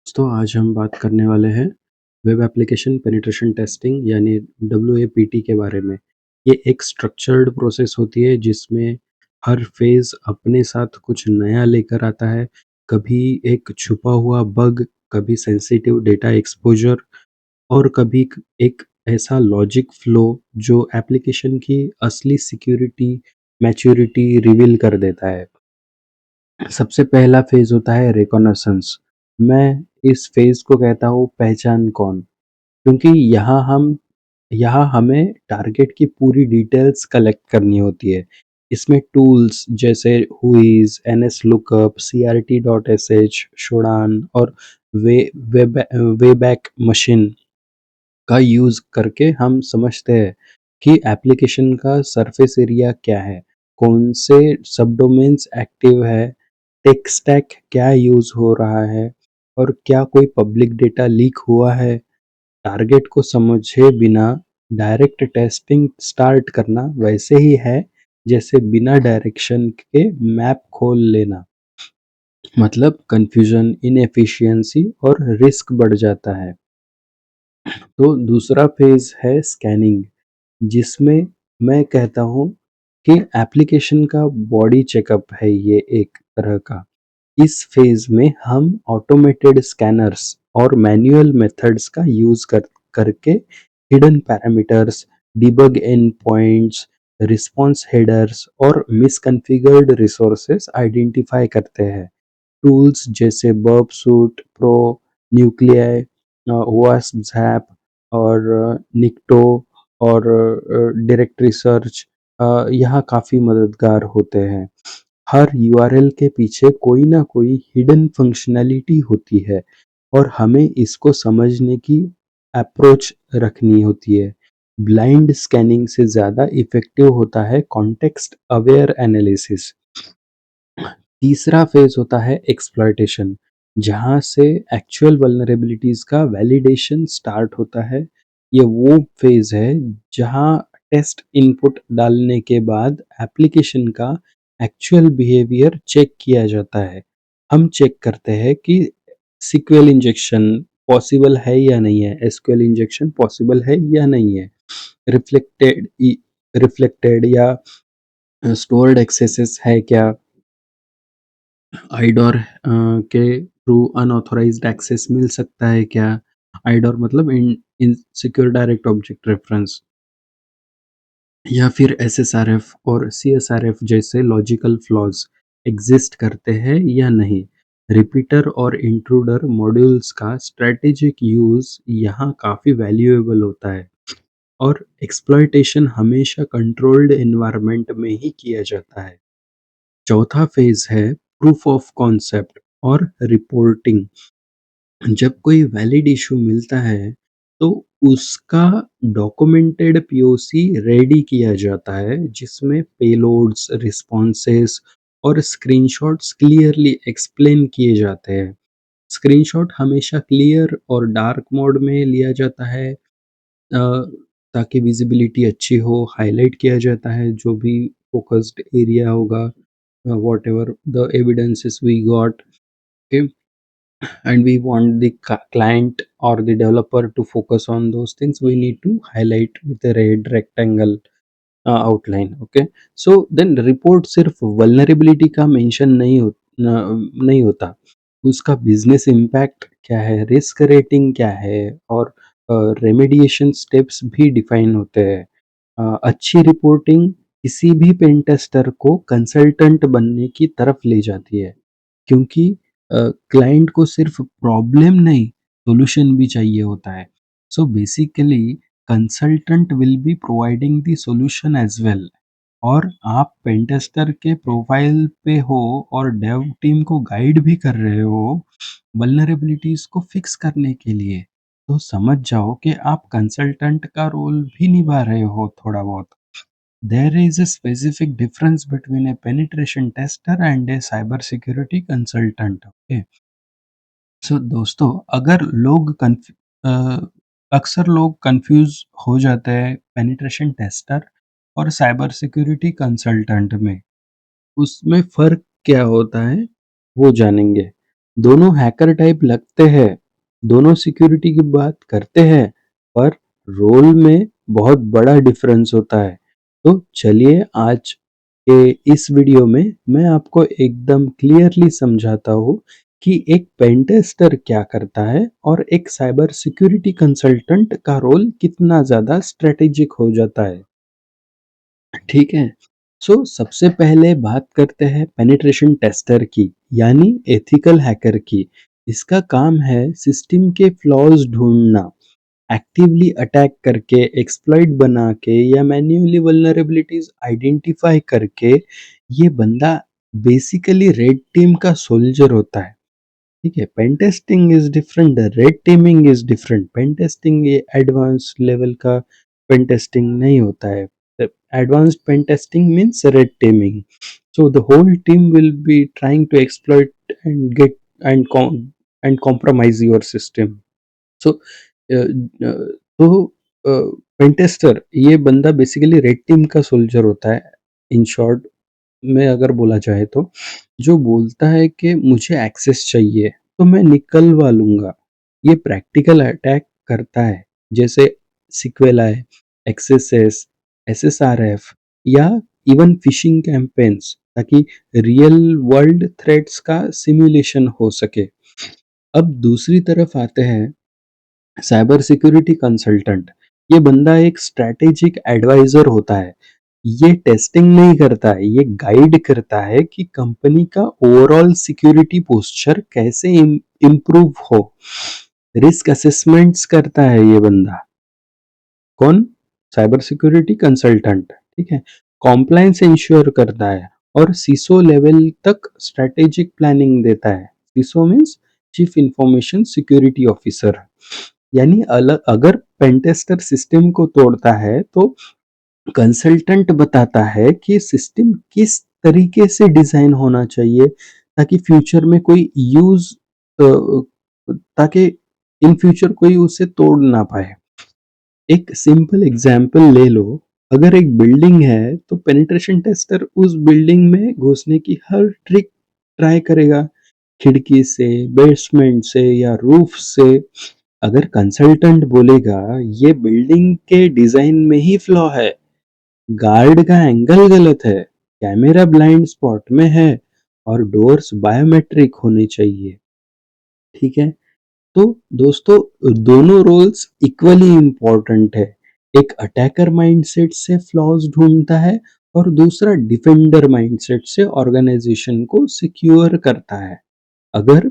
दोस्तों आज हम बात करने वाले हैं वेब एप्लीकेशन पेनिट्रेशन टेस्टिंग यानी डब्ल्यूएपीटी के बारे में। ये एक स्ट्रक्चर्ड प्रोसेस होती है जिसमें हर फेज़ अपने साथ कुछ नया लेकर आता है। कभी एक छुपा हुआ बग, कभी सेंसिटिव डेटा एक्सपोज़र और कभी एक ऐसा लॉजिक फ्लो जो एप्लीकेशन की असली सिक्योरिटी, मैच्योरिटी रिवील कर देता है। सबसे पहला फ़ेज़ होता है रिकॉग्निशंस। मैं इस फ़ेज़ को कहता हूँ पहचान कौन, क्योंकि यहाँ हमें टारगेट की पूरी डिटेल्स कलेक्ट करनी होती है। इसमें टूल्स जैसे व्होइस, एनएसलुकअप, सीआरटी.sh, शोडान और वे वेबैक मशीन का यूज़ करके हम समझते हैं कि एप्लीकेशन का सरफेस एरिया क्या है, कौन से सबडोमेन्स एक्टिव है, टेक स्टैक क्या यूज़ हो रहा है और क्या कोई पब्लिक डेटा लीक हुआ है। टारगेट को समझे बिना डायरेक्ट टेस्टिंग स्टार्ट करना वैसे ही है जैसे बिना डायरेक्शन के मैप खोल लेना। मतलब कन्फ्यूजन, इनएफिशिएंसी और रिस्क बढ़ जाता है। तो दूसरा फेज़ है स्कैनिंग, जिसमें मैं कहता हूँ कि एप्लीकेशन का बॉडी चेकअप है ये एक तरह का। इस फेज़ में हम ऑटोमेटेड स्कैनर्स और मैन्युअल मेथड्स का यूज़ करके hidden parameters, debug and points, response headers और मिसकॉन्फ़िगर्ड रिसोर्सेज आइडेंटिफाई करते हैं। टूल्स जैसे बर्बसूट प्रो, न्यूक्लियाई, वास्प ज़ैप और निक्टो और डायरेक्टरी सर्च यहाँ काफ़ी मददगार होते हैं। हर यूआरएल के पीछे कोई ना कोई हिडन फंक्शनैलिटी होती है और हमें इसको समझने की अप्रोच रखनी होती है। ब्लाइंड स्कैनिंग से ज़्यादा इफ़ेक्टिव होता है कॉन्टेक्स्ट अवेयर एनालिसिस। तीसरा फेज़ होता है एक्सप्लॉयटेशन, जहाँ से एक्चुअल वल्नरेबिलिटीज़ का वैलिडेशन स्टार्ट होता है। ये वो फेज़ है जहाँ टेस्ट इनपुट डालने के बाद एप्लीकेशन का एक्चुअल बिहेवियर चेक किया जाता है। हम चेक करते हैं कि सीक्वल इंजेक्शन पॉसिबल है या नहीं है, एसक्यूएल इंजेक्शन पॉसिबल है या नहीं है, रिफ्लेक्टेड रिफ्लेक्टेड या स्टोर्ड एक्सेसेस है क्या, आइडोर के थ्रू अनऑथोराइज्ड एक्सेस मिल सकता है क्या? आइडोर मतलब इन सिक्योर डायरेक्ट ऑब्जेक्ट रेफरेंस या फिर एसएसआरएफ और सीएसआरएफ जैसे लॉजिकल फ्लॉज एग्जिस्ट करते हैं या नहीं। रिपीटर और इंट्रूडर मॉड्यूल्स का स्ट्रेटेजिक यूज यहाँ काफ़ी वैल्यूएबल होता है और एक्सप्लॉयटेशन हमेशा कंट्रोल्ड एनवायरनमेंट में ही किया जाता है। चौथा फेज है प्रूफ ऑफ कॉन्सेप्ट और रिपोर्टिंग। जब कोई वैलिड इशू मिलता है तो उसका डॉक्यूमेंटेड पीओसी रेडी किया जाता है जिसमें पेलोड्स, रिस्पॉन्सेस और स्क्रीनशॉट्स क्लियरली एक्सप्लेन किए जाते हैं। स्क्रीनशॉट हमेशा क्लियर और डार्क मोड में लिया जाता है ताकि विजिबिलिटी अच्छी हो। हाईलाइट किया जाता है जो भी फोकस्ड एरिया होगा, whatever the evidences we got, okay, and we want the client or the developer to focus on those things, we need to highlight with a red rectangle outline. Okay, so then report सिर्फ vulnerability का mention नहीं होता, उसका business impact क्या है, risk rating क्या है और रेमेडिएशन स्टेप्स भी डिफाइन होते हैं। अच्छी रिपोर्टिंग किसी भी पेन टेस्टर को कंसल्टेंट बनने की तरफ ले जाती है, क्योंकि क्लाइंट को सिर्फ प्रॉब्लम नहीं, सॉल्यूशन भी चाहिए होता है। So basically consultant will be providing the solution as well. और आप पेन टेस्टर के प्रोफाइल पे हो और डेव टीम को गाइड भी कर रहे हो वल्नरेबिलिटीज को फिक्स करने के लिए, तो समझ जाओ कि आप कंसल्टेंट का रोल भी निभा रहे हो थोड़ा बहुत। There is a specific difference between a penetration tester and a cyber security consultant. Okay. सो दोस्तों, अ, अक्सर लोग कंफ्यूज हो जाते हैं पेनिट्रेशन टेस्टर और साइबर सिक्योरिटी कंसल्टेंट में। उसमें फ़र्क क्या होता है, वो जानेंगे। दोनों हैकर टाइप लगते हैं, दोनों सिक्योरिटी की बात करते हैं, पर रोल में बहुत बड़ा डिफरेंस होता है। तो चलिए आज के इस वीडियो में मैं आपको एकदम क्लियरली समझाता हूँ कि एक पेन टेस्टर क्या करता है और एक साइबर सिक्योरिटी कंसल्टेंट का रोल कितना ज़्यादा स्ट्रेटेजिक हो जाता है। ठीक है। सबसे पहले बात करते हैं पेनिट्रेशन टेस्टर की, यानी एथिकल हैकर की। इसका काम है सिस्टम के फ्लॉज ढूंढना, एक्टिवली अटैक करके, एक्सप्लॉइट बना के या मैन्युअली वल्नरेबिलिटीज आइडेंटिफाई करके। ये बंदा बेसिकली रेड टीम का सोल्जर होता है। ठीक है, pen testing is different, red teaming is different. Pen testing ये एडवांस लेवल का पेन टेस्टिंग नहीं होता है। Advanced pen testing means red teaming. So the whole team will be trying to exploit and get and compromise your system. So pentester ये बंदा basically red team का soldier होता है। In short में अगर बोला जाए तो, जो बोलता है कि मुझे एक्सेस चाहिए तो मैं निकलवा लूंगा। ये प्रैक्टिकल अटैक करता है, जैसे सिक्वेलाई, एक्सेस, एसएसआरएफ या इवन फिशिंग कैंपेन्स, ताकि रियल वर्ल्ड थ्रेट्स का सिमुलेशन हो सके। अब दूसरी तरफ आते हैं साइबर सिक्योरिटी कंसल्टेंट। ये बंदा एक स्ट्रैटेजिक एडवाइजर होता है। ये टेस्टिंग नहीं करता है, ये गाइड करता है कि कंपनी का ओवरऑल सिक्योरिटी पोस्चर कैसे इम्प्रूव हो। रिस्क असेसमेंट्स करता है ये बंदा। कौन? Cyber security consultant. ठीक है। कॉम्प्लायंस इंश्योर करता है और सीसो लेवल तक स्ट्रेटेजिक प्लानिंग देता है। CISO means chief information security officer. यानी अलग अगर पेंटेस्टर सिस्टम को तोड़ता है तो कंसल्टेंट बताता है कि सिस्टम किस तरीके से डिजाइन होना चाहिए ताकि फ्यूचर में कोई यूज ताकि इन फ्यूचर कोई उसे तोड़ ना पाए। एक सिंपल एग्जांपल ले लो। अगर एक बिल्डिंग है तो पेनिट्रेशन टेस्टर उस बिल्डिंग में घुसने की हर ट्रिक ट्राई करेगा, खिड़की से, बेसमेंट से या रूफ से। अगर कंसल्टेंट बोलेगा ये बिल्डिंग के डिजाइन में ही फ्लॉ है, गार्ड का एंगल गलत है, कैमरा ब्लाइंड स्पॉट में है और डोर्स बायोमेट्रिक होने चाहिए। ठीक है। तो दोस्तों, दोनों रोल्स इक्वली इम्पोर्टेंट है। एक अटैकर माइंडसेट से फ्लॉज ढूंढता है और दूसरा डिफेंडर माइंडसेट से ऑर्गेनाइजेशन को सिक्योर करता है। अगर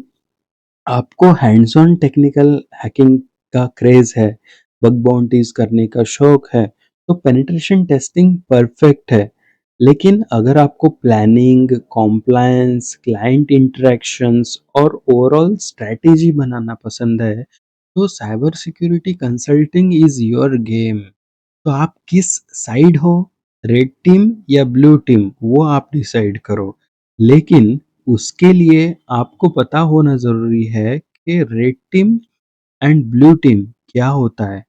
आपको हैंड्स ऑन टेक्निकल हैकिंग का क्रेज है, बग बाउंटीज करने का शौक है, तो पेनिट्रेशन टेस्टिंग परफेक्ट है। लेकिन अगर आपको प्लानिंग, कॉम्प्लायंस, क्लाइंट इंटरेक्शंस और ओवरऑल स्ट्रेटेजी बनाना पसंद है, तो cyber security consulting is your game. तो आप किस साइड हो, रेड टीम या ब्लू टीम, वो आप डिसाइड करो। लेकिन उसके लिए आपको पता होना ज़रूरी है कि red team and blue team क्या होता है,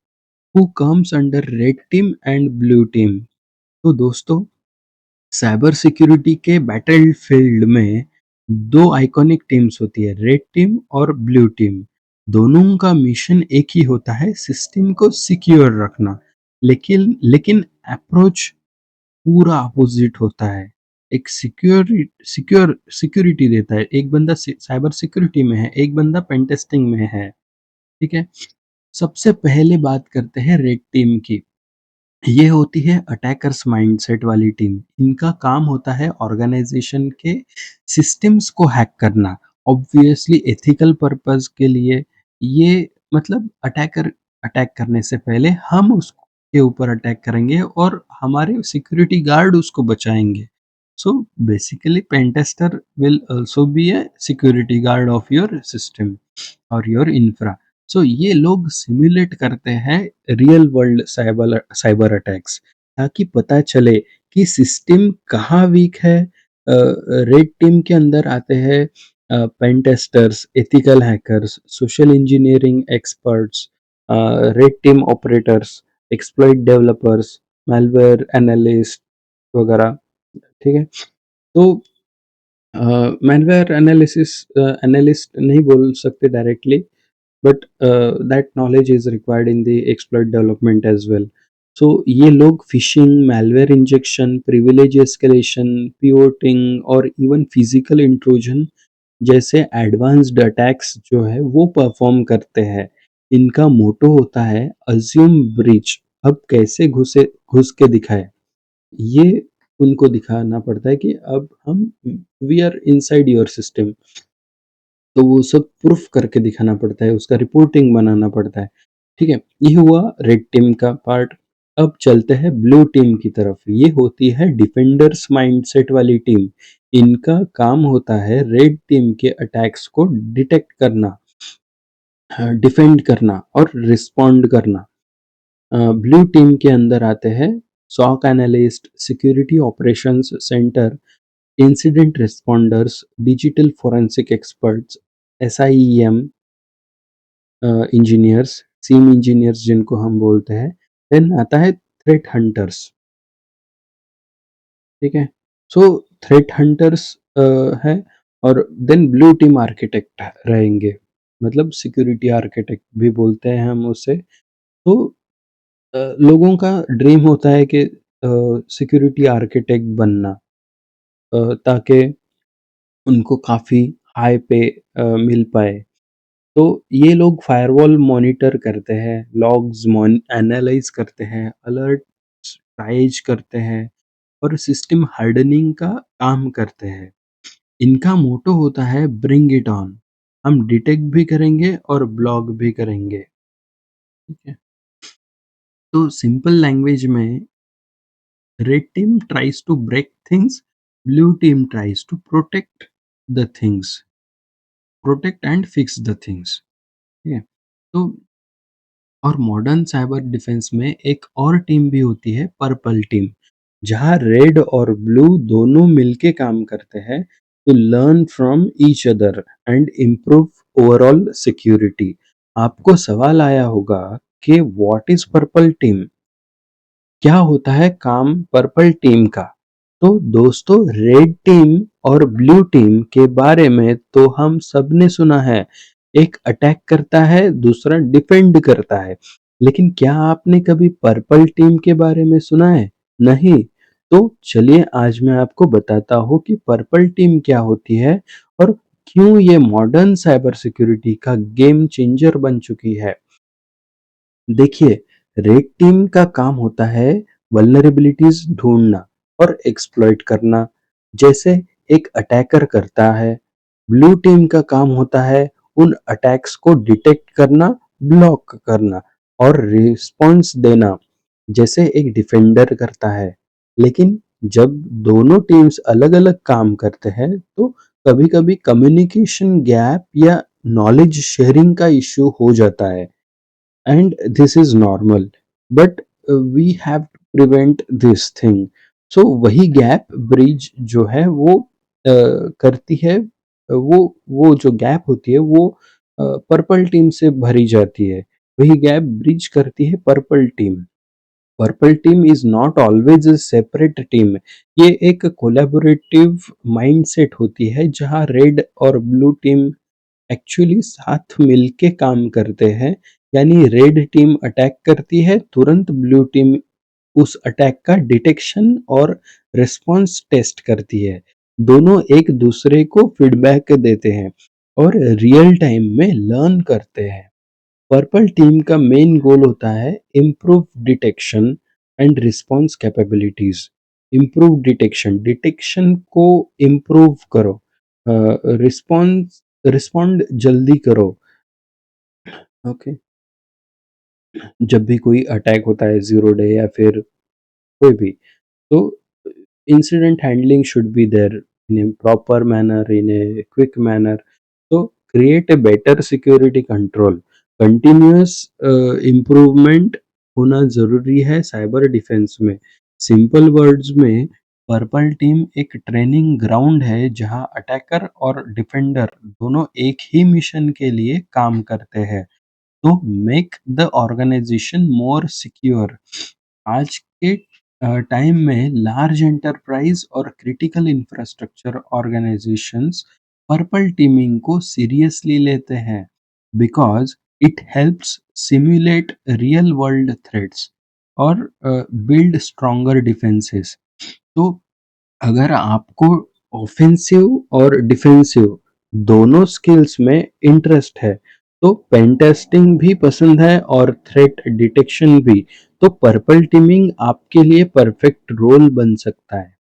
who comes under red team and blue team. तो दोस्तों, साइबर सिक्योरिटी के बैटलफील्ड में दो आइकॉनिक टीम्स होती है, रेड टीम और ब्लू टीम। दोनों का मिशन एक ही होता है, सिस्टम को सिक्योर रखना। लेकिन लेकिन अप्रोच पूरा अपोजिट होता है। एक सिक्योरिटी देता है, एक बंदा साइबर सिक्योरिटी में है, एक बंदा पेन टेस्टिंग में है। ठीक है। सबसे पहले बात करते हैं रेड टीम की। ये होती है अटैकर्स माइंडसेट वाली टीम। इनका काम होता है ऑर्गेनाइजेशन के सिस्टम्स को हैक करना। ऑब्वियसली एथिकल पर्पस के लिए। ये मतलब अटैकर अटैक करने से पहले हम उसके ऊपर अटैक करेंगे और हमारे सिक्योरिटी गार्ड उसको बचाएंगे। So basically pentester will also be a security guard of your system और योर इंफ्रा। ये लोग सिमुलेट करते हैं real world cyber cyber attacks, ताकि पता चले कि सिस्टम कहाँ वीक है। रेड टीम के अंदर आते हैं pen testers, ethical hackers, social engineering experts, red team operators, exploit developers, malware analyst वगैरह। ठीक है। तो malware analysis analyst नहीं बोल सकते directly, but that knowledge is required in the exploit development as well. So ये लोग phishing, malware injection, privilege escalation, pivoting और इवन फिजिकल इंट्रूजन जैसे एडवांस्ड अटैक्स जो है वो परफॉर्म करते हैं. इनका मोटो होता है अज्यूम ब्रीच, अब कैसे घुस के दिखाए. ये उनको दिखाना पड़ता है कि अब हम we are inside your system. तो वो सब प्रूफ करके दिखाना पड़ता है, उसका रिपोर्टिंग बनाना पड़ता है. ठीक है, ये हुआ रेड टीम का पार्ट. अब चलते हैं ब्लू टीम की तरफ. ये होती है डिफेंडर्स माइंडसेट वाली टीम. इनका काम होता है रेड टीम के अटैक्स को डिटेक्ट करना, डिफेंड करना और रिस्पॉन्ड करना. ब्लू टीम के अंदर आते हैं SOC analyst, security operations center, incident responders, digital forensic experts, SIEM engineers, SIEM engineers जिनको हम बोलते हैं. देन आता है थ्रेट हंटर्स. ठीक है, सो थ्रेट हंटर्स है. और देन ब्लू टीम आर्किटेक्ट रहेंगे, मतलब सिक्योरिटी आर्किटेक्ट भी बोलते हैं हम उसे. तो लोगों का ड्रीम होता है कि सिक्योरिटी आर्किटेक्ट बनना, ताकि उनको काफ़ी हाई पे मिल पाए. तो ये लोग फायरवॉल मॉनिटर करते हैं, लॉग्स एनालाइज करते हैं, अलर्ट्स राइज करते हैं और सिस्टम हार्डनिंग का काम करते हैं. इनका मोटो होता है ब्रिंग इट ऑन, हम डिटेक्ट भी करेंगे और ब्लॉक भी करेंगे. ठीक है, तो सिंपल लैंग्वेज में red team tries to break things, blue team tries to the things protect and fix the things. ठीक है, तो और मॉडर्न साइबर डिफेंस में एक और टीम भी होती है, पर्पल टीम, जहाँ रेड और ब्लू दोनों मिलके काम करते हैं to learn from each other and improve overall security. आपको सवाल आया होगा कि व्हाट इज पर्पल टीम, क्या होता है काम पर्पल टीम का. तो दोस्तों, रेड टीम और ब्लू टीम के बारे में तो हम सबने सुना है. एक अटैक करता है, दूसरा डिफेंड करता है. लेकिन क्या आपने कभी पर्पल टीम के बारे में सुना है? नहीं. तो चलिए आज मैं आपको बताता हूँ कि पर्पल टीम क्या होती है और क्यों ये मॉडर्न साइबर सिक्योरिटी का गेम चेंजर बन चुकी है. देखिए, रेड टीम का काम होता है वल्नरेबिलिटीज ढूंढना और एक्सप्लॉइट करना, जैसे एक अटैकर करता है. ब्लू टीम का काम होता है उन अटैक्स को डिटेक्ट करना, ब्लॉक करना और रिस्पॉन्स देना, जैसे एक डिफेंडर करता है. लेकिन जब दोनों टीम्स अलग-अलग काम करते हैं, तो कभी-कभी कम्युनिकेशन गैप या नॉलेज शेयरिंग का इश्यू हो जाता है. And this is normal, but we have to prevent this thing. So वही गैप ब्रिज जो है वो करती है, वो जो गैप होती है वो पर्पल टीम से भरी जाती है. वही गैप ब्रिज करती है purple team. Purple team is not always a separate team. ये एक कोलैबोरेटिव माइंडसेट होती है जहाँ रेड और ब्लू टीम एक्चुअली साथ मिलके काम करते हैं. यानी रेड टीम अटैक करती है, तुरंत ब्लू टीम उस अटैक का डिटेक्शन और रिस्पॉन्स टेस्ट करती है. दोनों एक दूसरे को फीडबैक देते हैं और रियल टाइम में लर्न करते हैं. पर्पल टीम का मेन गोल होता है improve detection and response capabilities. Improve detection, detection को इम्प्रूव करो, रिस्पॉन्स रिस्पॉन्ड जल्दी करो. ओके, जब भी कोई अटैक होता है, ज़ीरो डे या फिर कोई भी, तो incident handling should be there in a proper manner, in a quick manner. तो create a better security control. Continuous improvement होना ज़रूरी है साइबर डिफेंस में. सिंपल वर्ड्स में, पर्पल टीम एक ट्रेनिंग ग्राउंड है जहां अटैकर और डिफेंडर दोनों एक ही मिशन के लिए काम करते हैं, तो make the organization more secure. आज के टाइम में लार्ज एंटरप्राइज और critical infrastructure organizations purple teaming को सीरियसली लेते हैं because it helps simulate real world threats और बिल्ड स्ट्रॉन्गर डिफेंसेस। तो अगर आपको ऑफेंसिव और डिफेंसिव दोनों स्किल्स में इंटरेस्ट है, तो पेन टेस्टिंग भी पसंद है और थ्रेट डिटेक्शन भी, तो पर्पल टीमिंग आपके लिए परफेक्ट रोल बन सकता है।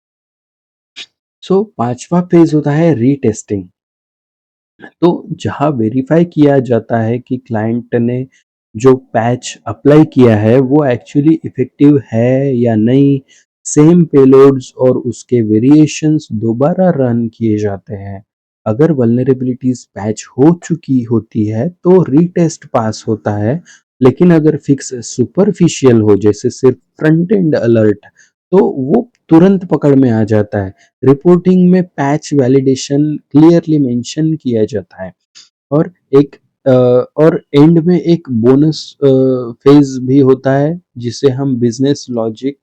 सो पांचवा फेज होता है रीटेस्टिंग। तो जहाँ वेरीफाई किया जाता है कि क्लाइंट ने जो पैच अप्लाई किया है वो एक्चुअली इफेक्टिव है या नहीं, सेम पेलोड्स और उसके वेरिएशंस दोबारा रन किए जाते हैं। अगर वल्नरेबिलिटीज पैच हो चुकी होती है तो रीटेस्ट पास होता है, लेकिन अगर फिक्स सुपरफिशियल हो जैसे सिर्फ फ्रंट एंड अलर्ट, तो वो तुरंत पकड़ में आ जाता है। रिपोर्टिंग में पैच वैलिडेशन क्लियरली मेंशन किया जाता है। और एक और एंड में एक बोनस फेज भी होता है जिसे हम बिजनेस लॉजिक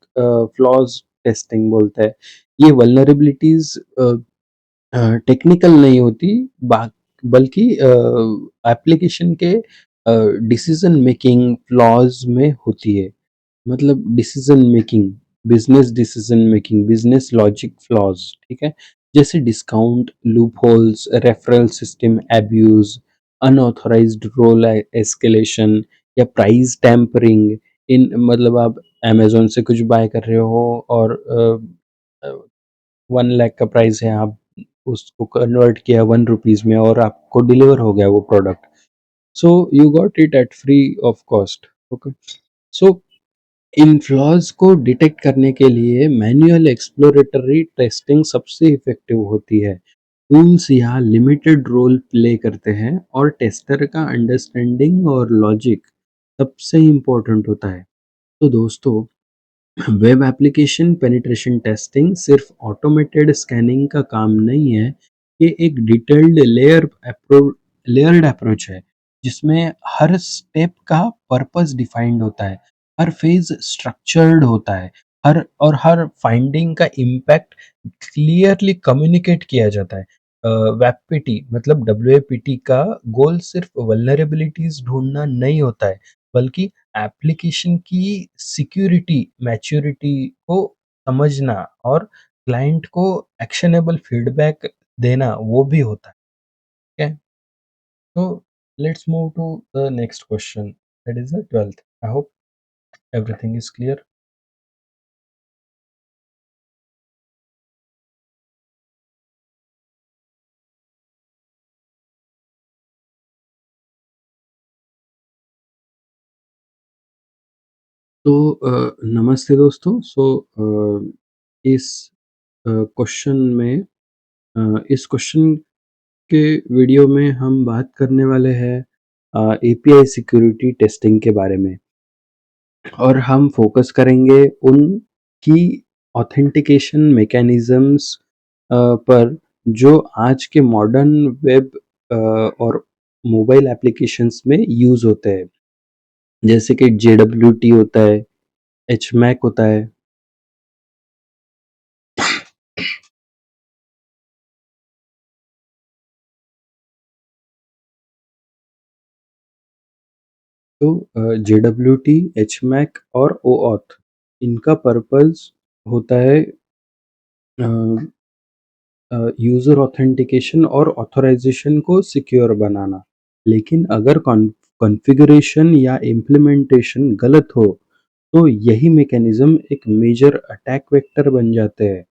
फ्लॉज टेस्टिंग बोलते हैं। ये वल्नरेबिलिटीज टेक्निकल नहीं होती, बल्कि एप्लीकेशन के डिसीजन मेकिंग फ्लॉज में होती है। मतलब decision making, business decision making, business logic flaws, ठीक है। जैसे discount loopholes, referral system abuse, unauthorized role escalation या प्राइस टैम्परिंग। इन मतलब आप अमेजोन से कुछ बाय कर रहे हो और 1 लाख का प्राइस है, आप उसको कन्वर्ट किया 1 रुपीज में और आपको डिलीवर हो गया वो product, so you got it at free of cost. Okay. So in flaws को डिटेक्ट करने के लिए मैन्युअल एक्सप्लोरेटरी टेस्टिंग सबसे इफेक्टिव होती है। टूल्स यहाँ लिमिटेड रोल प्ले करते हैं और टेस्टर का अंडरस्टैंडिंग और लॉजिक सबसे इम्पोर्टेंट होता है। तो दोस्तों, वेब एप्लीकेशन पेनिट्रेशन टेस्टिंग सिर्फ ऑटोमेटेड स्कैनिंग का काम नहीं है, ये एक डिटेल्ड लेयर्ड अप्रोच है जिसमें हर स्टेप का पर्पस डिफाइंड होता है, हर फेज स्ट्रक्चर्ड होता है, हर फाइंडिंग का इम्पैक्ट क्लियरली कम्युनिकेट किया जाता है। वेबपीटी मतलब डब्ल्यूएपीटी का गोल सिर्फ वल्नरेबिलिटीज ढूंढना नहीं होता है, बल्कि एप्लीकेशन की सिक्योरिटी मैच्योरिटी को समझना और क्लाइंट को एक्शनेबल फीडबैक देना वो भी होता है। ठीक है। तो let's move to the next question, that is the 12th। I hope everything is clear. तो नमस्ते दोस्तों। इस क्वेश्चन में इस क्वेश्चन के वीडियो में हम बात करने वाले हैं एपीआई सिक्योरिटी टेस्टिंग के बारे में, और हम फोकस करेंगे उन की ऑथेंटिकेशन मैकेनिज्म्स पर जो आज के मॉडर्न वेब और मोबाइल एप्लीकेशंस में यूज़ होते हैं। जैसे कि जेडब्ल्यूटी होता है, एचमैक होता है। तो जेडब्ल्यूटी, एचमैक और ओऑथ, इनका पर्पस होता है यूज़र ऑथेंटिकेशन और ऑथराइजेशन को सिक्योर बनाना। लेकिन अगर कॉन्फ़िगरेशन या इम्प्लीमेंटेशन गलत हो, तो यही मैकेनिज़्म एक मेजर अटैक वेक्टर बन जाते हैं।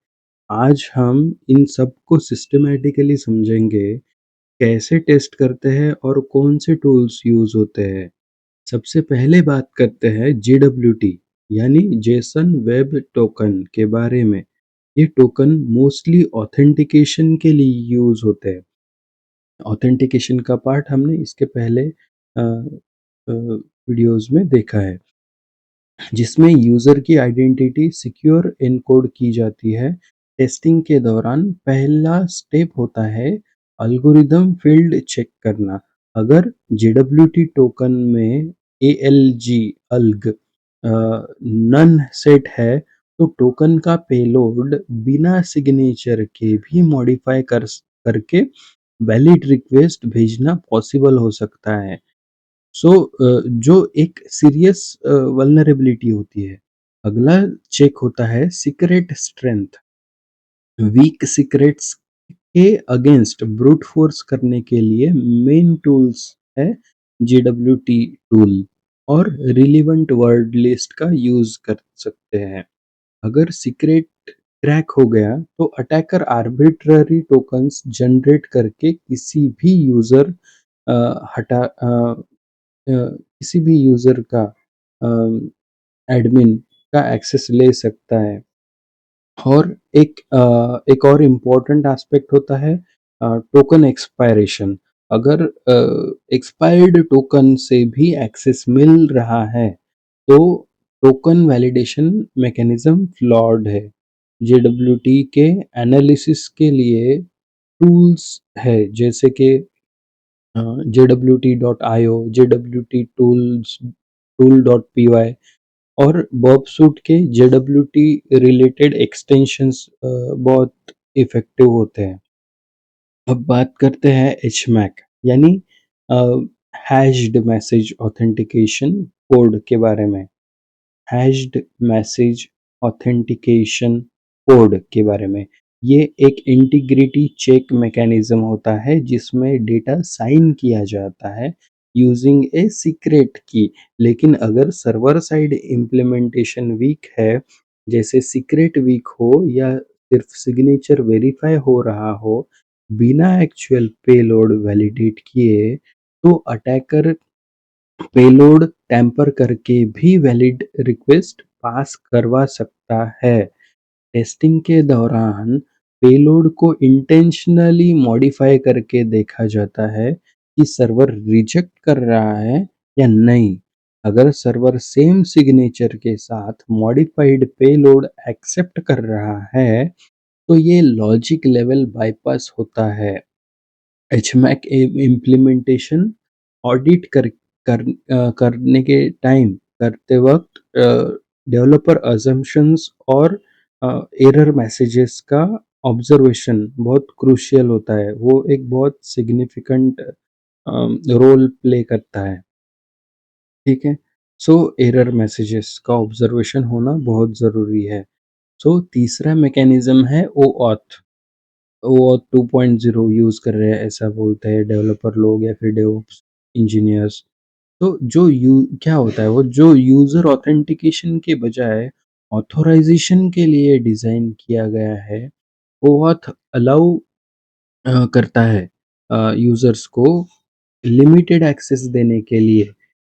आज हम इन सब को सिस्टमैटिकली समझेंगे, कैसे टेस्ट करते हैं और कौन से टूल्स यूज़ होते हैं। सबसे पहले बात करते हैं जेडब्ल्यूटी यानी जेसन वेब टोकन के बारे में। ये टोकन मोस्टली ऑथेंटिकेशन के लिए यूज होते हैं। ऑथेंटिकेशन का पार्ट हमने इसके पहले वीडियोस में देखा है, जिसमें यूजर की आइडेंटिटी सिक्योर एनकोड की जाती है। टेस्टिंग के दौरान पहला स्टेप होता है एल्गोरिदम फील्ड चेक करना। अगर जेडब्ल्यूटी टोकन में एएलजी अल्ग नन सेट है, तो टोकन का पेलोड बिना सिग्नेचर के भी मॉडिफाई करके वैलिड रिक्वेस्ट भेजना पॉसिबल हो सकता है। सो जो एक सीरियस वल्नरेबिलिटी होती है। अगला चेक होता है सीक्रेट स्ट्रेंथ। वीक सीक्रेट्स के अगेंस्ट ब्रूट फोर्स करने के लिए मेन टूल्स है JWT टूल और रिलेवेंट वर्ड लिस्ट का यूज कर सकते हैं। अगर सीक्रेट क्रैक हो गया तो अटैकर आर्बिट्ररी टोकन्स जनरेट करके हटा किसी भी यूजर का एडमिन का एक्सेस ले सकता है। और एक और इम्पोर्टेंट एस्पेक्ट होता है टोकन एक्सपायरेशन। अगर एक्सपायर्ड टोकन से भी एक्सेस मिल रहा है तो टोकन वैलिडेशन मैकेनिज्म फ्लॉड है। JWT के एनालिसिस के लिए टूल्स है जैसे कि JWT.io, JWT टूल्स, tool.py और बॉबसूट के JWT रिलेटेड एक्सटेंशंस बहुत इफेक्टिव होते हैं। अब बात करते हैं HMAC यानी हैश्ड मैसेज ऑथेंटिकेशन कोड के बारे में। हैश्ड मैसेज ऑथेंटिकेशन कोड के बारे में। ये एक इंटीग्रिटी चेक मैकेनिज्म होता है जिसमें डेटा साइन किया जाता है यूजिंग ए सीक्रेट की। लेकिन अगर सर्वर साइड इम्प्लीमेंटेशन वीक है, जैसे सीक्रेट वीक हो या सिर्फ सिग्नेचर वेरीफाई हो रहा हो बिना एक्चुअल पेलोड वैलिडेट किए, तो अटैकर पेलोड टैम्पर करके भी वैलिड रिक्वेस्ट पास करवा सकता है। टेस्टिंग के दौरान पेलोड को इंटेंशनली मॉडिफाई करके देखा जाता है कि सर्वर रिजेक्ट कर रहा है या नहीं। अगर सर्वर सेम सिग्नेचर के साथ मॉडिफाइड पेलोड एक्सेप्ट कर रहा है, तो ये लॉजिक लेवल बाईपास होता है। HMAC इम्प्लीमेंटेशन ऑडिट करने के टाइम करते वक्त डेवलपर अजम्पशंस और एरर मैसेजेस का ऑब्जर्वेशन बहुत क्रूशियल होता है। वो एक बहुत सिग्निफिकेंट रोल प्ले करता है। ठीक है। सो एरर मैसेजेस का ऑब्जर्वेशन होना बहुत ज़रूरी है। सो तीसरा मैकेनिज्म है OAuth। वो 2.0 यूज़ कर रहे हैं ऐसा बोलते हैं डेवलपर लोग या फिर डेवऑप्स इंजीनियर्स। तो जो यू क्या होता है वो जो यूज़र ऑथेंटिकेशन के बजाय ऑथोराइजेशन के लिए डिज़ाइन किया गया है, वो ऑथ अलाउ करता है यूज़र्स को लिमिटेड एक्सेस देने के लिए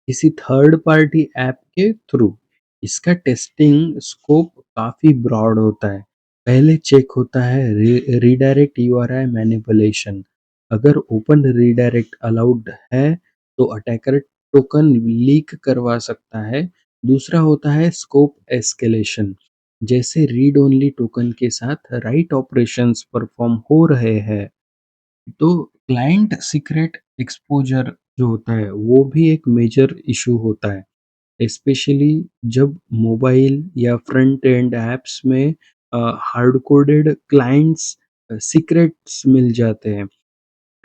किसी थर्ड पार्टी ऐप के थ्रू। इसका टेस्टिंग स्कोप काफ़ी ब्रॉड होता है। पहले चेक होता है रीडायरेक्ट URI मैनिपुलेशन। अगर ओपन रीडायरेक्ट अलाउड है तो अटैकर टोकन लीक करवा सकता है। दूसरा होता है स्कोप एस्केलेशन। जैसे रीड ओनली टोकन के साथ राइट ऑपरेशंस परफॉर्म हो रहे हैं, तो क्लाइंट सीक्रेट एक्सपोजर जो होता है वो भी एक मेजर इशू होता है, स्पेशली जब मोबाइल या फ्रंट एंड ऐप्स में हार्ड कोडेड क्लाइंट्स सीक्रेट्स मिल जाते हैं।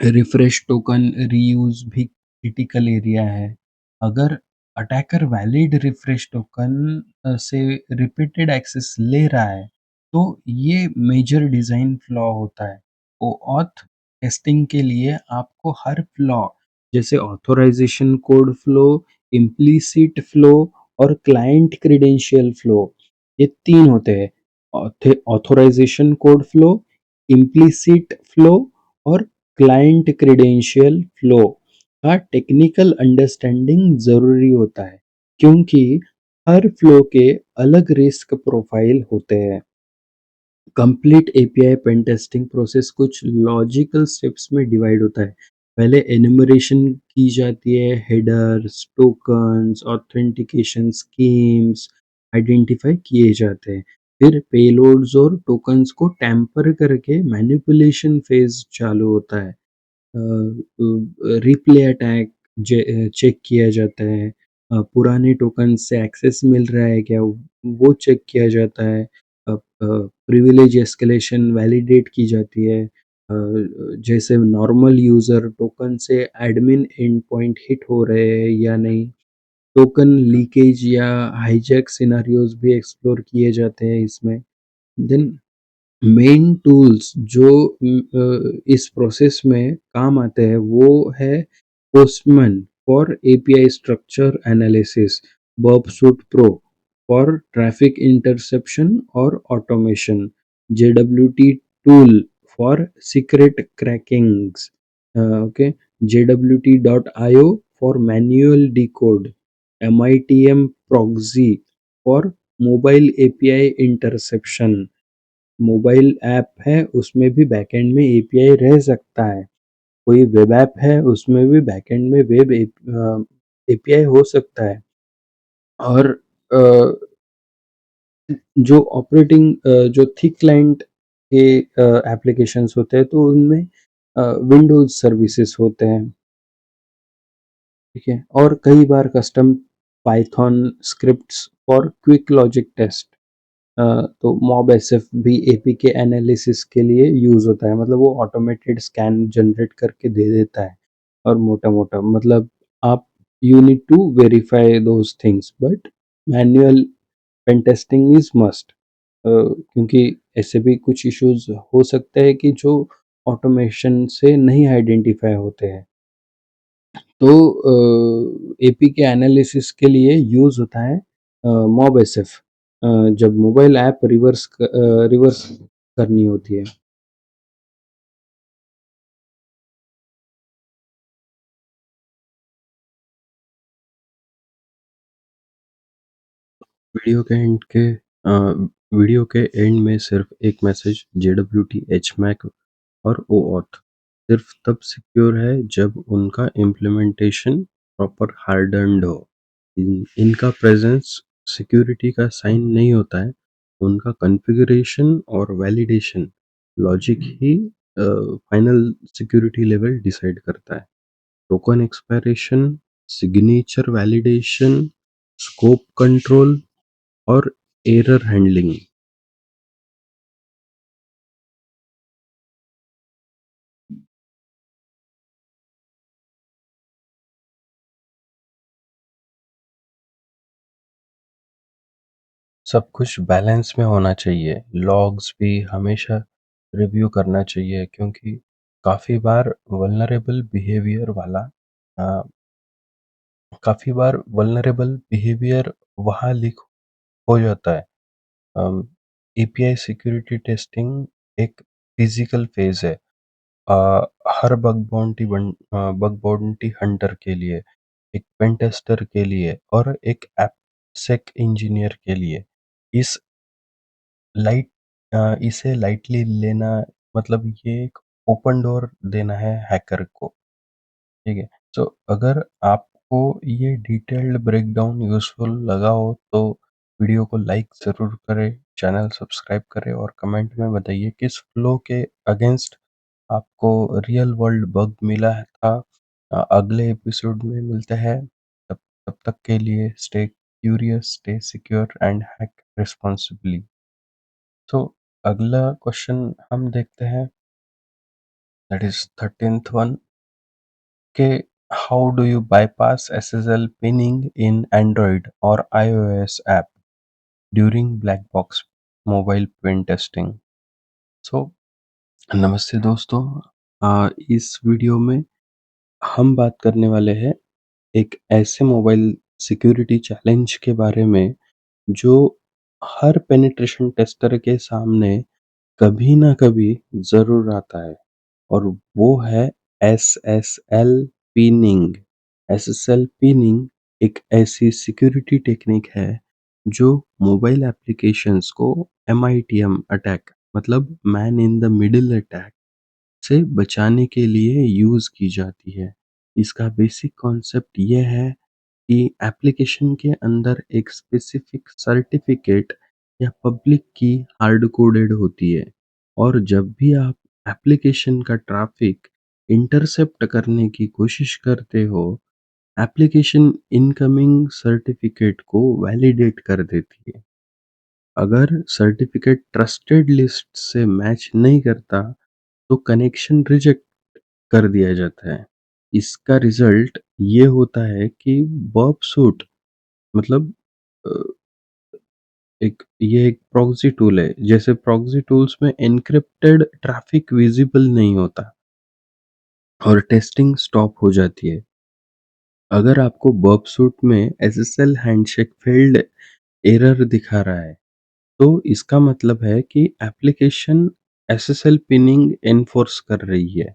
रिफ्रेश टोकन रीयूज भी क्रिटिकल एरिया है। अगर अटैकर वैलिड रिफ्रेश टोकन से रिपीटेड एक्सेस ले रहा है, तो ये मेजर डिज़ाइन फ्लॉ होता है। OAuth टेस्टिंग के लिए आपको हर फ्लॉ जैसे authorization code flow, implicit flow और क्लाइंट क्रेडेंशियल फ्लो, ये 3 होते हैं। Authorization code flow, implicit flow और क्लाइंट क्रेडेंशियल फ्लो का टेक्निकल अंडरस्टैंडिंग ज़रूरी होता है, क्योंकि हर फ्लो के अलग रिस्क प्रोफाइल होते हैं। Complete API pen testing process कुछ लॉजिकल स्टेप्स में डिवाइड होता है। पहले एनुमरेशन की जाती है, headers, tokens, authentication schemes identify किए जाते हैं। फिर पेलोड्स और टोकन्स को टैम्पर करके मैनिपुलेशन फेज चालू होता है। रिप्ले अटैक चेक किया जाता है। पुराने टोकन से एक्सेस मिल रहा है क्या, वो चेक किया जाता है। प्रिविलेज एस्केलेशन वैलिडेट की जाती है। जैसे नॉर्मल यूज़र टोकन से एडमिन एंड पॉइंट हिट हो रहे हैं या नहीं। टोकन लीकेज या हाईजैक सिनेरियोज़ भी एक्सप्लोर किए जाते हैं इसमें। देन मेन टूल्स जो इस प्रोसेस में काम आते हैं वो है Postman for API structure analysis, Burp Suite pro for traffic interception और automation, JWT tool for secret crackings, okay, jwt.io for manual decode, MITM proxy for mobile API interception. Mobile app है उसमें भी बैकएंड में एपीआई रह सकता है। कोई web app है उसमें भी बैकएंड में वेब एपीआई हो सकता है। और अ, जो ऑपरेटिंग जो थिक क्लाइंट के एप्लीकेशंस होते हैं तो उनमें विंडोज सर्विसेज होते हैं, ठीक है। और कई बार custom Python scripts for quick logic test. तो मॉब एसएफ भी एपीके एनालिसिस के लिए यूज़ होता है, मतलब वो ऑटोमेटेड स्कैन जनरेट करके दे देता है। और मोटा-मोटा मतलब आप you need to verify those things but manual pen testing is must. क्योंकि ऐसे भी कुछ इश्यूज़ हो सकते हैं कि जो ऑटोमेशन से नहीं आइडेंटिफाई होते हैं। तो एपीके एनालिसिस के लिए यूज़ होता है मॉब एसएफ, जब मोबाइल ऐप रिवर्स करनी होती है। वीडियो के एंड के अ, वीडियो के एंड में सिर्फ एक मैसेज जेडब्ल्यूटी एचमैक और ओऑथ सिर्फ तब सिक्योर है जब उनका इम्प्लीमेंटेशन प्रॉपर हार्डन्ड हो। इनका प्रेजेंस सिक्योरिटी का साइन नहीं होता है, उनका कॉन्फ़िगरेशन और वैलिडेशन लॉजिक ही फाइनल सिक्योरिटी लेवल डिसाइड करता है। Token expiration, signature validation, scope control और एरर हैंडलिंग। सब कुछ बैलेंस में होना चाहिए। लॉग्स भी हमेशा रिव्यू करना चाहिए क्योंकि काफ़ी बार वल्नरेबल बिहेवियर वाला अ, काफ़ी बार वल्नरेबल बिहेवियर वहाँ लीक हो जाता है। एपीआई सिक्योरिटी टेस्टिंग एक फिज़िकल फ़ेज़ है। हर बग बाउंटी हंटर के लिए, एक पेन टेस्टर के लिए और एक एपसेक इंजीनियर के लिए। इस इसे लाइटली लेना मतलब ये एक ओपन डोर देना है हैकर को, ठीक है? सो अगर आपको ये डिटेल्ड ब्रेकडाउन यूज़फुल लगा हो तो वीडियो को लाइक ज़रूर करें, चैनल सब्सक्राइब करें और कमेंट में बताइए किस फ्लो के अगेंस्ट आपको रियल वर्ल्ड बग मिला था। अगले एपिसोड में मिलते हैं। तब तब तक के लिए stay curious, stay secure and hack responsibly. तो अगला क्वेश्चन हम देखते हैं, दैट इज 13th वन के how do you bypass SSL pinning in Android और iOS app during black box mobile pen testing. So नमस्ते दोस्तों, इस वीडियो में हम बात करने वाले हैं एक ऐसे मोबाइल सिक्योरिटी चैलेंज के बारे में जो हर पेनिट्रेशन टेस्टर के सामने कभी ना कभी ज़रूर आता है। और वो है एसएसएल पिनिंग। एसएसएल पिनिंग एक ऐसी सिक्योरिटी टेक्निक है जो मोबाइल एप्लीकेशंस को एमआईटीएम अटैक मतलब man in the middle attack से बचाने के लिए यूज़ की जाती है। इसका बेसिक कॉन्सेप्ट ये है कि एप्लीकेशन के अंदर एक स्पेसिफिक सर्टिफिकेट या पब्लिक की हार्ड कोडेड होती है और जब भी आप एप्लीकेशन का ट्रैफिक इंटरसेप्ट करने की कोशिश करते हो एप्लीकेशन इनकमिंग सर्टिफिकेट को वैलिडेट कर देती है। अगर सर्टिफिकेट ट्रस्टेड लिस्ट से मैच नहीं करता, तो कनेक्शन रिजेक्ट कर दिया जाता है। इसका रिजल्ट ये होता है कि बर्ब सूट मतलब अ, एक प्रॉक्सी टूल है। जैसे प्रॉक्सी टूल्स में एन्क्रिप्टेड ट्रैफिक विजिबल नहीं होता और टेस्टिंग स्टॉप हो जाती है। अगर आपको बर्ब सूट में एसएसएल हैंडशेक फेल्ड एरर दिखा रहा है, तो इसका मतलब है कि एप्लीकेशन एसएसएल पिनिंग एनफोर्स कर रही है।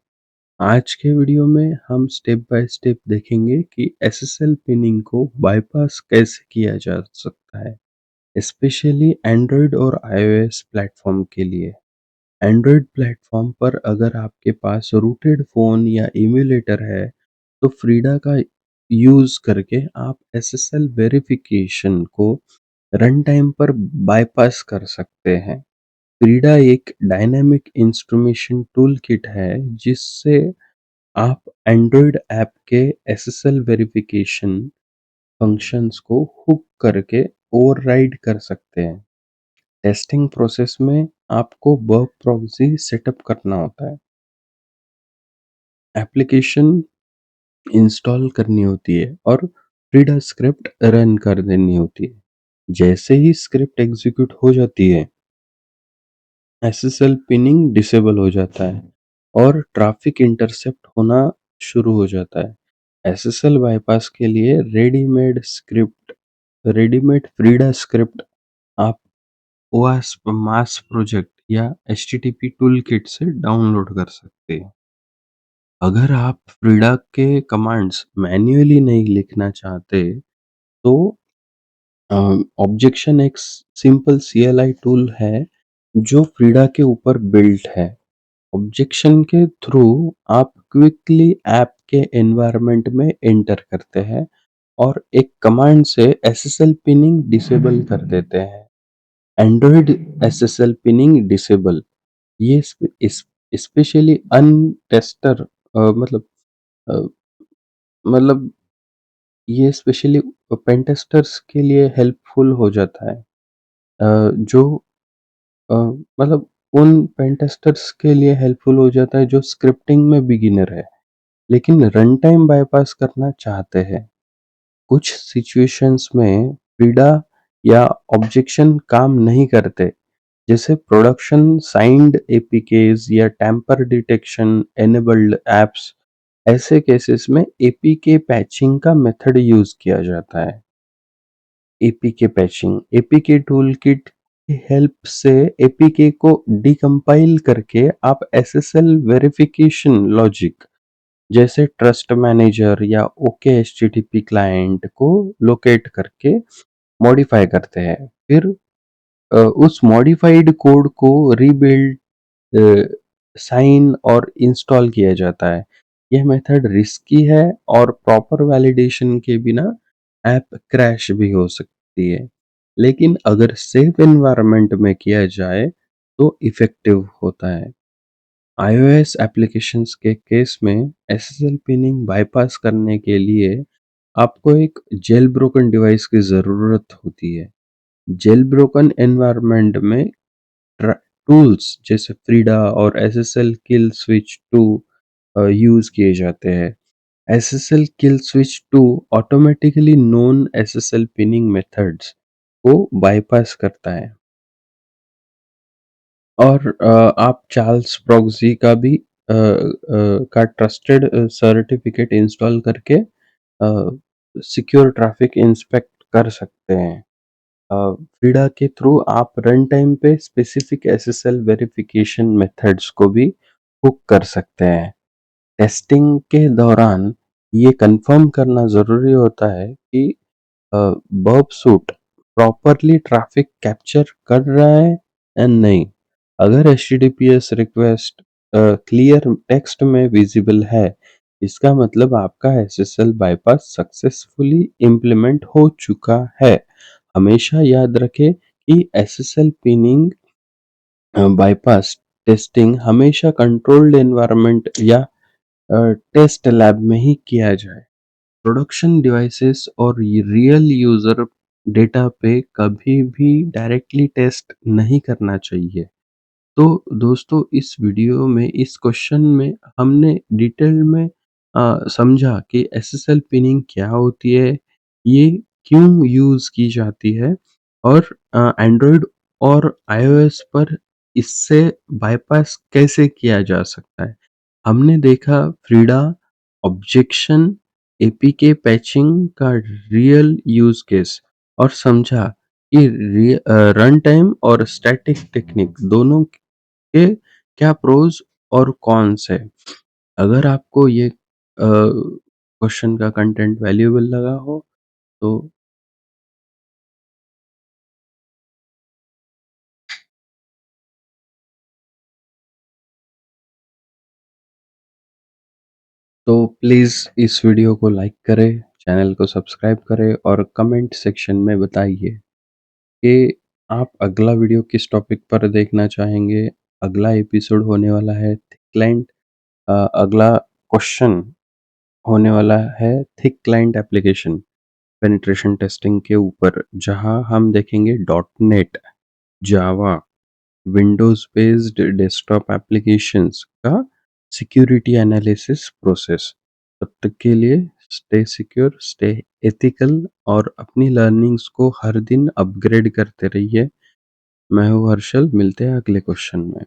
आज के वीडियो में हम स्टेप बाय स्टेप देखेंगे कि एसएसएल पिनिंग को बाईपास कैसे किया जा सकता है, स्पेशली एंड्रॉयड और आईओएस प्लेटफॉर्म के लिए। एंड्रॉयड प्लेटफॉर्म पर अगर आपके पास रूटेड फ़ोन या इम्यूलेटर है, तो फ्रीडा का यूज़ करके आप एसएसएल वेरिफिकेशन को रन टाइम पर बाईपास कर सकते हैं। फ्रीडा एक डायनामिक इंस्ट्रूमेंटेशन टूलकिट है जिससे आप एंड्रॉयड ऐप के एसएसएल वेरिफिकेशन फंक्शंस को हुक करके ओवरराइड कर सकते हैं। टेस्टिंग प्रोसेस में आपको बग प्रॉक्सी सेटअप करना होता है, एप्लीकेशन इंस्टॉल करनी होती है और फ्रीडा स्क्रिप्ट रन कर देनी होती है। जैसे ही स्क्रिप्ट एग्जीक्यूट हो जाती है, एसएसएल पिनिंग डिसेबल हो जाता है और ट्रैफिक इंटरसेप्ट होना शुरू हो जाता है। एसएसएल बाईपास के लिए रेडीमेड फ्रीडा स्क्रिप्ट आप ओवास्प मास प्रोजेक्ट या एचटीटीपी टूलकिट से डाउनलोड कर सकते हैं। अगर आप फ्रीडा के कमांड्स मैन्युअली नहीं लिखना चाहते, तो ऑब्जेक्शन एक सिंपल सीएलआई टूल है जो फ्रीडा के ऊपर बिल्ट है। ऑब्जेक्शन के थ्रू आप क्विकली ऐप के एनवायरनमेंट में एंटर करते हैं और एक कमांड से एसएसएल पिनिंग डिसेबल कर देते हैं। एंड्रॉयड एसएसएल पिनिंग डिसेबल, ये स्पेशली अनटेस्टर मतलब अ, मतलब ये स्पेशली पेन टेस्टर्स के लिए हेल्पफुल हो जाता है। जो अ, मतलब उन पेन टेस्टर्स के लिए हेल्पफुल हो जाता है जो स्क्रिप्टिंग में बिगिनर है, लेकिन रन टाइम बायपास करना चाहते हैं। कुछ सिचुएशंस में फ्रीडा या ऑब्जेक्शन काम नहीं करते, जैसे प्रोडक्शन साइंड एपीकेस या टैम्पर डिटेक्शन एनेबल्ड एप्स। ऐसे केसेस में एपीके पैचिंग का मेथड यूज किया जाता है। एपीके पैचिंग, एपीके टूलकिट की हेल्प से एपीके को डिकम्पाइल करके आप एसएसएल वेरिफिकेशन लॉजिक जैसे ट्रस्ट मैनेजर या ओके एचटीटीपी क्लाइंट को लोकेट करके मॉडिफाई करते हैं। फिर उस मॉडिफाइड कोड को रीबिल्ड, साइन और इंस्टॉल किया जाता है। यह मेथड रिस्की है और प्रॉपर वैलिडेशन के बिना ऐप क्रैश भी हो सकती है, लेकिन अगर सेफ एनवायरनमेंट में किया जाए तो इफेक्टिव होता है। iOS एप्लीकेशंस के केस में एसएसएल पिनिंग बाईपास करने के लिए आपको एक जेल ब्रोकन डिवाइस की ज़रूरत होती है। जेल ब्रोकन एनवायरनमेंट में टूल्स जैसे फ्रीडा और एसएसएल किल स्विच 2 यूज किए जाते हैं। SSL kill switch 2 automatically known SSL pinning methods को बाईपास करता है और आप चार्ल्स प्रॉक्सी का भी का ट्रस्टेड सर्टिफिकेट इंस्टॉल करके सिक्योर ट्रैफिक इंस्पेक्ट कर सकते हैं। फ्रीडा के थ्रू आप रन टाइम पे स्पेसिफिक एसएसएल वेरिफिकेशन मेथड्स को भी हुक कर सकते हैं। टेस्टिंग के दौरान ये कंफर्म करना ज़रूरी होता है कि Burp Suite properly traffic capture कर रहा है या नहीं। अगर एचटीटीपीएस रिक्वेस्ट क्लियर टेक्स्ट में विजिबल है, इसका मतलब आपका एसएसएल बाईपास सक्सेसफुली इम्प्लीमेंट हो चुका है। हमेशा याद रखें कि एसएसएल पिनिंग बाईपास टेस्टिंग हमेशा कंट्रोल्ड एनवायरनमेंट या टेस्ट लैब में ही किया जाए। प्रोडक्शन डिवाइसेस और ये रियल यूज़र डेटा पे कभी भी डायरेक्टली टेस्ट नहीं करना चाहिए। तो दोस्तों इस वीडियो में इस क्वेश्चन में हमने डिटेल में समझा कि एसएसएल पिनिंग क्या होती है, ये क्यों यूज़ की जाती है और एंड्रॉयड और आईओएस पर इससे बायपास कैसे किया जा सकता है। हमने देखा फ्रीडा, ऑब्जेक्शन, एपीके पैचिंग का रियल यूज़ केस और समझा कि रन टाइम और स्टैटिक टेक्निक दोनों के क्या प्रोज और कॉन्स है। अगर आपको ये क्वेश्चन का कंटेंट वैल्यूएबल लगा हो तो प्लीज़ इस वीडियो को लाइक करें, चैनल को सब्सक्राइब करें और कमेंट सेक्शन में बताइए कि आप अगला वीडियो किस टॉपिक पर देखना चाहेंगे। अगला एपिसोड होने वाला है थिक क्लाइंट, अगला क्वेश्चन होने वाला है thick client application penetration testing के ऊपर, जहां हम देखेंगे डॉट नेट, जावा, विंडोज बेस्ड डेस्कटॉप एप्लीकेशंस का सिक्योरिटी एनालिसिस प्रोसेस। तब तक के लिए स्टे सिक्योर, स्टे एथिकल और अपनी लर्निंग्स को हर दिन अपग्रेड करते रहिए। मैं हूँ हर्षल, मिलते हैं अगले क्वेश्चन में।